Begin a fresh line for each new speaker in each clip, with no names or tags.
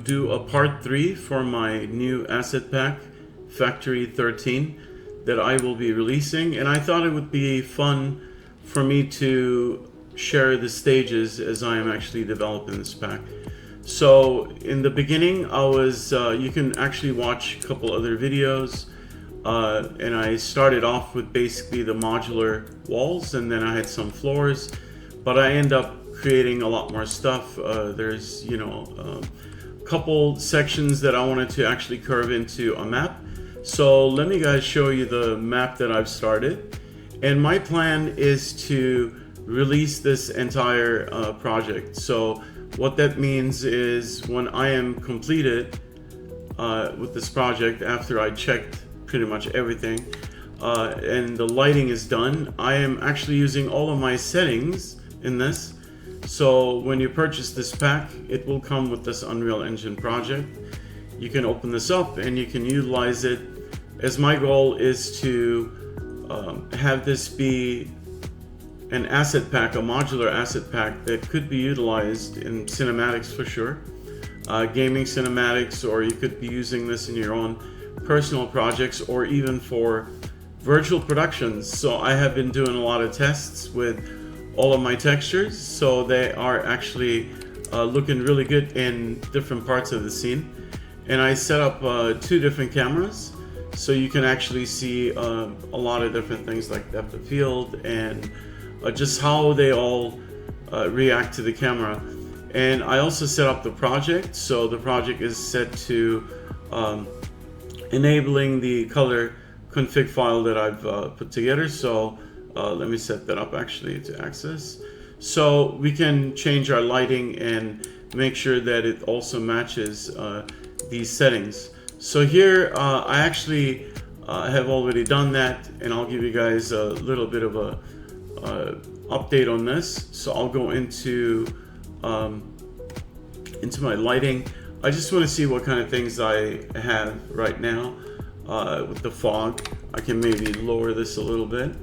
do a part 3 for my new asset pack, Factory 13, that I will be releasing, and I thought it would be fun for me to share the stages as I am actually developing this pack. So in the beginning, I was you can actually watch a couple other videos, and I started off with basically the modular walls, and then I had some floors, but I end up creating a lot more stuff. There's a couple sections that I wanted to actually curve into a map. So let me guys show you the map that I've started, and my plan is to release this entire project. So what that means is when I am completed with this project, after I checked pretty much everything and the lighting is done, I am actually using all of my settings in this. So when you purchase this pack, it will come with this Unreal Engine project. You can open this up and you can utilize it, as my goal is to have this be an asset pack, a modular asset pack that could be utilized in cinematics for sure, gaming cinematics, or you could be using this in your own personal projects or even for virtual productions. So I have been doing a lot of tests with all of my textures, so they are actually looking really good in different parts of the scene. And I set up 2 different cameras, so you can actually see a lot of different things like depth of field and just how they all react to the camera. And I also set up the project, so the project is set to enabling the color config file that I've put together. So let me set that up actually to access, so we can change our lighting and make sure that it also matches these settings. So here I actually have already done that, and I'll give you guys a little bit of a update on this. So I'll go into my lighting. I just want to see what kind of things I have right now with the fog. I can maybe lower this a little bit.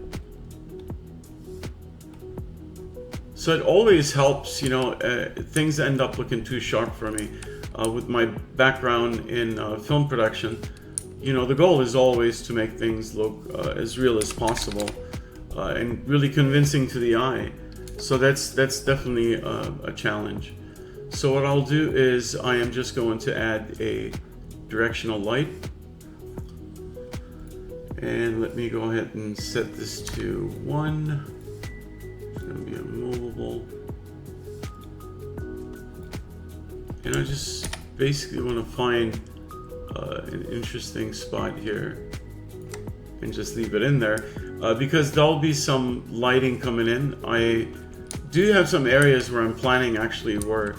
So it always helps, things end up looking too sharp for me. With my background in film production, the goal is always to make things look as real as possible and really convincing to the eye. So that's definitely a challenge. So what I'll do is I am just going to add a directional light, and let me go ahead and set this to 1. It's going to be a movable, and I just basically want to find an interesting spot here and just leave it in there because there'll be some lighting coming in. I do have some areas where I'm planning actually where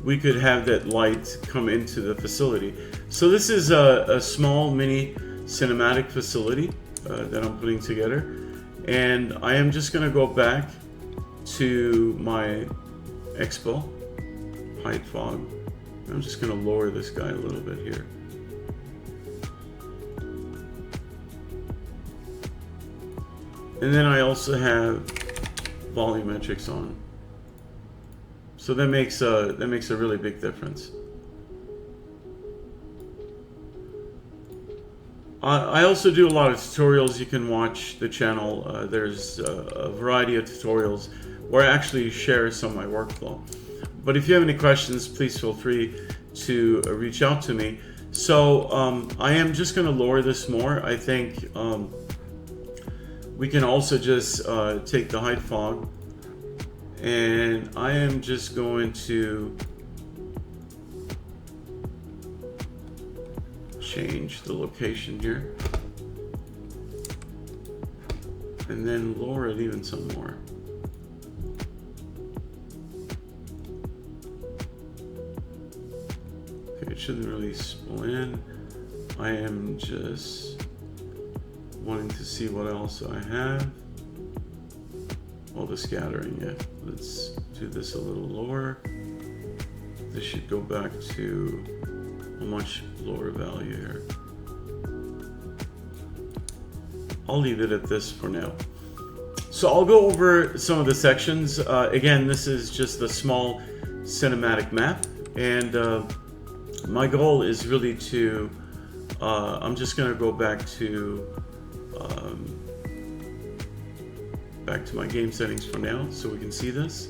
we could have that light come into the facility. So this is a small mini cinematic facility that I'm putting together, and I am just going to go back to my expo height fog. I'm just going to lower this guy a little bit here. And then I also have volumetrics on. So that makes a really big difference. I also do a lot of tutorials. You can watch the channel. There's a variety of tutorials where I actually share some of my workflow. But if you have any questions, please feel free to reach out to me. So I am just going to lower this more. I think we can also just take the height fog, and I am just going to change the location here and then lower it even some more. Okay, it shouldn't really spill in. I am just wanting to see what else I have. Oh, the scattering, yeah. Let's do this a little lower. This should go back to a much lower value here. I'll leave it at this for now. So I'll go over some of the sections. Again, this is just a small cinematic map, and my goal is really to, I'm just going to go back to my game settings for now so we can see this.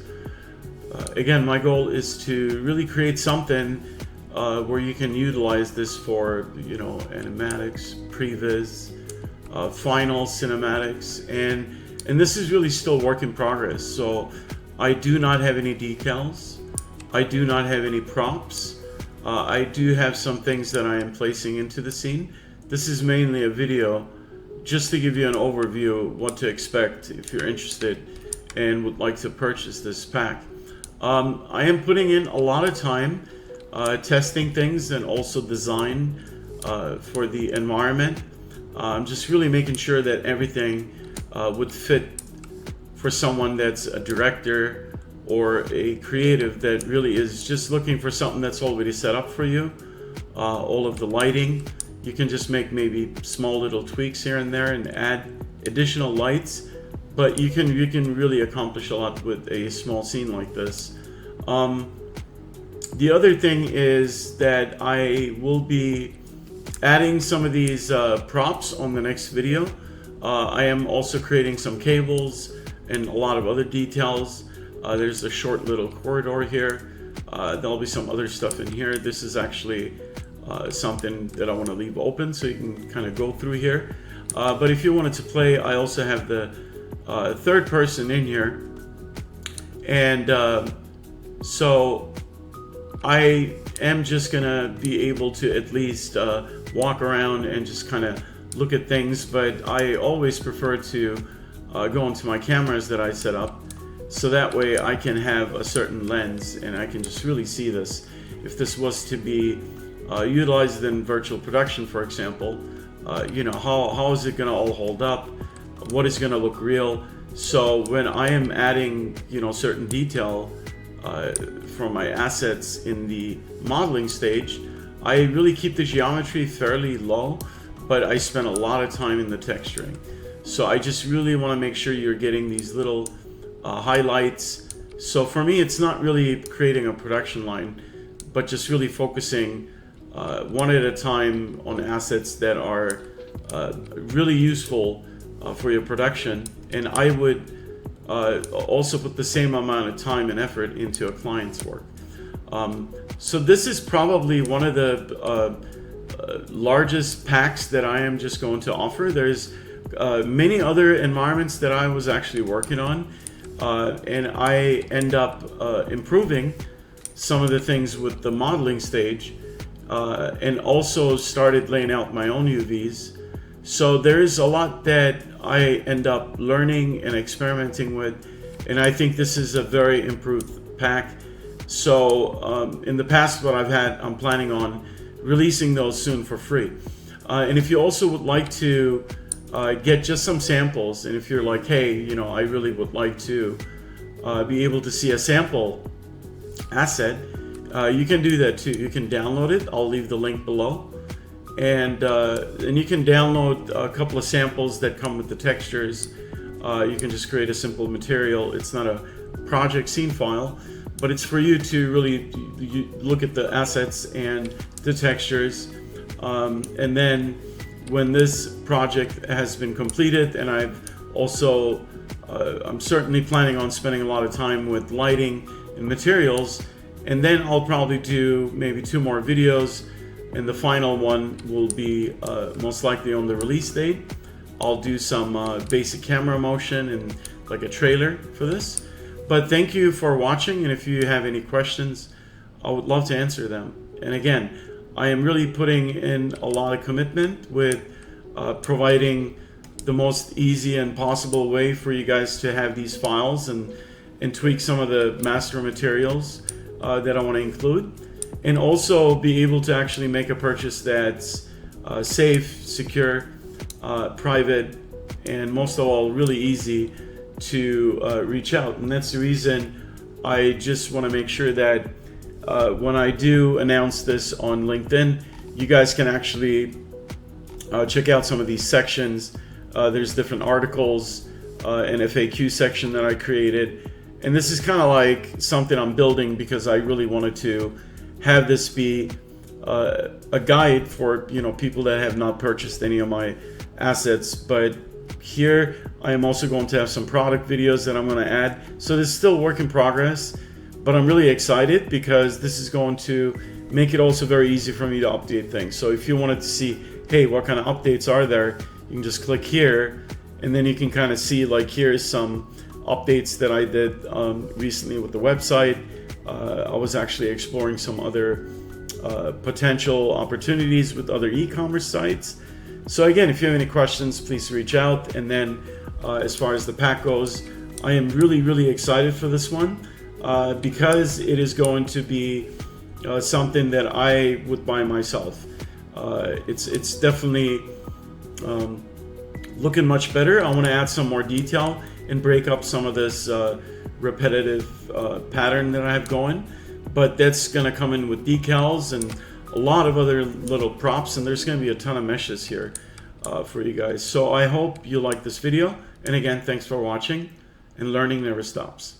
Again, my goal is to really create something where you can utilize this for, you know, animatics, previs, final cinematics, and this is really still work in progress. So I do not have any decals. I do not have any props. I do have some things that I am placing into the scene. This is mainly a video just to give you an overview of what to expect if you're interested and would like to purchase this pack. I am putting in a lot of time testing things and also design for the environment. I'm just really making sure that everything would fit for someone that's a director or a creative that really is just looking for something that's already set up for you. All of the lighting, you can just make maybe small little tweaks here and there and add additional lights, but you can really accomplish a lot with a small scene like this. The other thing is that I will be adding some of these props on the next video. I am also creating some cables and a lot of other details. There's a short little corridor here. There'll be some other stuff in here. This is actually something that I want to leave open so you can kind of go through here. But if you wanted to play, I also have the third person in here. And so I am just gonna be able to at least walk around and just kind of look at things, but I always prefer to go into my cameras that I set up, so that way I can have a certain lens and I can just really see this. If this was to be utilized in virtual production, for example, you know, how is it gonna all hold up? What is gonna look real? So when I am adding, you know, certain detail for my assets in the modeling stage, I really keep the geometry fairly low, but I spend a lot of time in the texturing. So I just really want to make sure you're getting these little highlights. So for me, it's not really creating a production line, but just really focusing one at a time on assets that are really useful for your production. And I would also put the same amount of time and effort into a client's work. So this is probably one of the largest packs that I am just going to offer. There's many other environments that I was actually working on, and I end up improving some of the things with the modeling stage, and also started laying out my own UVs. So there's a lot that I end up learning and experimenting with, and I think this is a very improved pack. So in the past, what I've had, I'm planning on releasing those soon for free. And if you also would like to get just some samples, and if you're like, hey, you know, I really would like to be able to see a sample asset, you can do that too. You can download it. I'll leave the link below. And you can download a couple of samples that come with the textures. You can just create a simple material. It's not a project scene file, but it's for you to really look at the assets and the textures. And then when this project has been completed, and I've also, I'm certainly planning on spending a lot of time with lighting and materials, and then I'll probably do maybe 2 more videos, and the final one will be most likely on the release date. I'll do some basic camera motion and like a trailer for this. But thank you for watching, and if you have any questions, I would love to answer them. And again, I am really putting in a lot of commitment with providing the most easy and possible way for you guys to have these files and tweak some of the master materials that I want to include, and also be able to actually make a purchase that's safe, secure, private, and most of all, really easy to reach out. And that's the reason I just want to make sure that when I do announce this on LinkedIn, you guys can actually check out some of these sections. There's different articles, an FAQ section that I created, and this is kind of like something I'm building because I really wanted to have this be a guide for, you know, people that have not purchased any of my assets. But here I am also going to have some product videos that I'm going to add. So this is still work in progress, but I'm really excited because this is going to make it also very easy for me to update things. So if you wanted to see, hey, what kind of updates are there, you can just click here, and then you can kind of see, like, here's some updates that I did recently with the website. I was actually exploring some other potential opportunities with other e-commerce sites. So again, if you have any questions, please reach out. And then as far as the pack goes, I am really excited for this one because it is going to be something that I would buy myself. It's definitely looking much better. I want to add some more detail and break up some of this repetitive pattern that I have going, but that's going to come in with decals and a lot of other little props, and there's going to be a ton of meshes here for you guys. So I hope you like this video, and again, thanks for watching, and learning never stops.